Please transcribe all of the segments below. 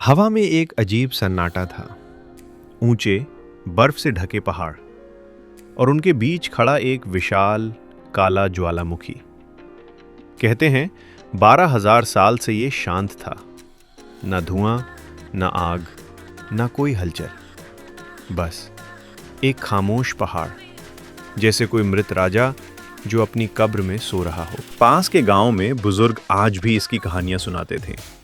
हवा में एक अजीब सन्नाटा था। ऊंचे बर्फ से ढके पहाड़ और उनके बीच खड़ा एक विशाल काला ज्वालामुखी। कहते हैं 12,000 साल से ये शांत था। न धुआं, न आग, न कोई हलचल, बस एक खामोश पहाड़, जैसे कोई मृत राजा जो अपनी कब्र में सो रहा हो। पास के गांव में बुजुर्ग आज भी इसकी कहानियां सुनाते थे।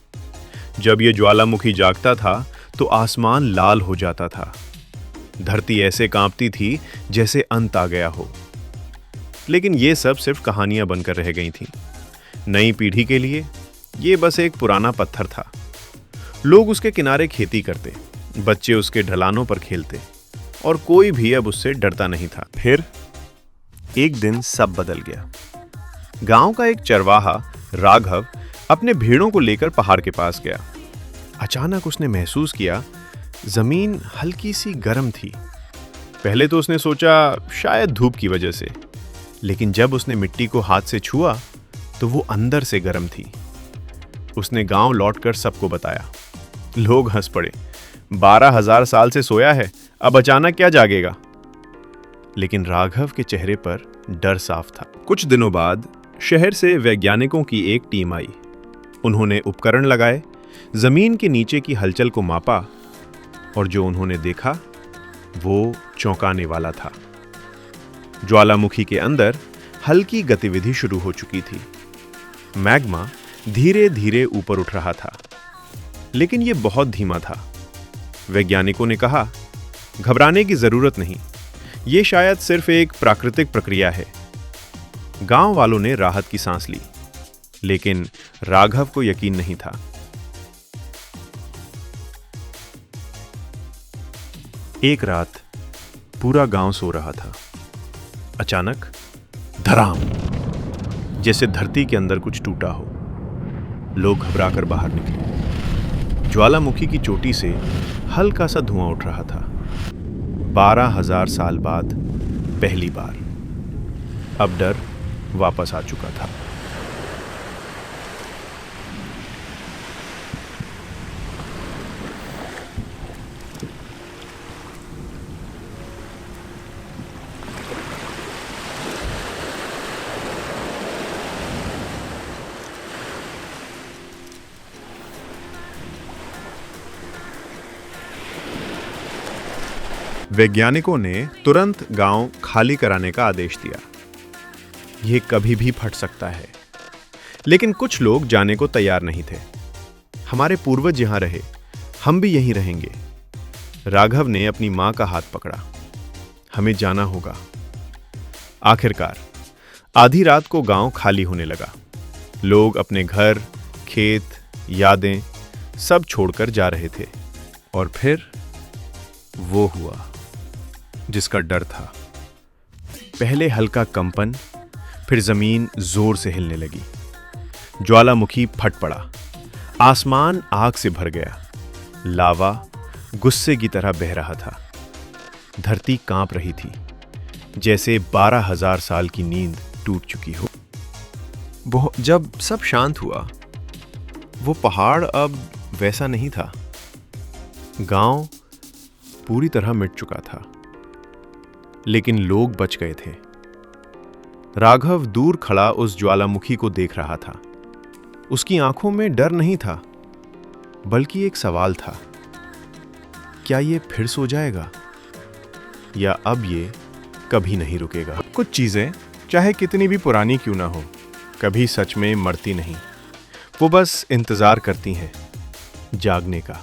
जब ये ज्वालामुखी जागता था तो आसमान लाल हो जाता था, धरती ऐसे कांपती थी जैसे अंत आ गया हो। लेकिन ये सब सिर्फ कहानियां बनकर रह गई थीं। नई पीढ़ी के लिए ये बस एक पुराना पत्थर था। लोग उसके किनारे खेती करते, बच्चे उसके ढलानों पर खेलते और कोई भी अब उससे डरता नहीं था। फिर एक दिन सब बदल गया। गांव का एक चरवाहा राघव अपने भेड़ों को लेकर पहाड़ के पास गया। अचानक उसने महसूस किया जमीन हल्की सी गर्म थी। पहले तो उसने सोचा शायद धूप की वजह से, लेकिन जब उसने मिट्टी को हाथ से छुआ तो वो अंदर से गर्म थी। उसने गांव लौटकर सबको बताया। लोग हंस पड़े। 12,000 साल से सोया है, अब अचानक क्या जागेगा? लेकिन राघव के चेहरे पर डर साफ था। कुछ दिनों बाद शहर से वैज्ञानिकों की एक टीम आई। उन्होंने उपकरण लगाए, जमीन के नीचे की हलचल को मापा और जो उन्होंने देखा वो चौंकाने वाला था। ज्वालामुखी के अंदर हल्की गतिविधि शुरू हो चुकी थी। मैग्मा धीरे धीरे ऊपर उठ रहा था, लेकिन यह बहुत धीमा था। वैज्ञानिकों ने कहा, घबराने की जरूरत नहीं, यह शायद सिर्फ एक प्राकृतिक प्रक्रिया है। गांव वालों ने राहत की सांस ली, लेकिन राघव को यकीन नहीं था। एक रात पूरा गांव सो रहा था। अचानक धड़ाम, जैसे धरती के अंदर कुछ टूटा हो। लोग घबराकर बाहर निकले। ज्वालामुखी की चोटी से हल्का सा धुआं उठ रहा था। 12,000 साल बाद पहली बार। अब डर वापस आ चुका था। वैज्ञानिकों ने तुरंत गांव खाली कराने का आदेश दिया। यह कभी भी फट सकता है। लेकिन कुछ लोग जाने को तैयार नहीं थे। हमारे पूर्वज यहां रहे, हम भी यहीं रहेंगे। राघव ने अपनी मां का हाथ पकड़ा। हमें जाना होगा। आखिरकार आधी रात को गांव खाली होने लगा। लोग अपने घर, खेत, यादें सब छोड़कर जा रहे थे। और फिर वो हुआ जिसका डर था। पहले हल्का कंपन, फिर जमीन जोर से हिलने लगी। ज्वालामुखी फट पड़ा। आसमान आग से भर गया। लावा गुस्से की तरह बह रहा था। धरती कांप रही थी, जैसे 12,000 साल की नींद टूट चुकी हो। जब सब शांत हुआ, वो पहाड़ अब वैसा नहीं था। गांव पूरी तरह मिट चुका था, लेकिन लोग बच गए थे। राघव दूर खड़ा उस ज्वालामुखी को देख रहा था। उसकी आंखों में डर नहीं था, बल्कि एक सवाल था। क्या ये फिर सो जाएगा, या अब ये कभी नहीं रुकेगा? कुछ चीजें चाहे कितनी भी पुरानी क्यों ना हो, कभी सच में मरती नहीं। वो बस इंतजार करती हैं जागने का।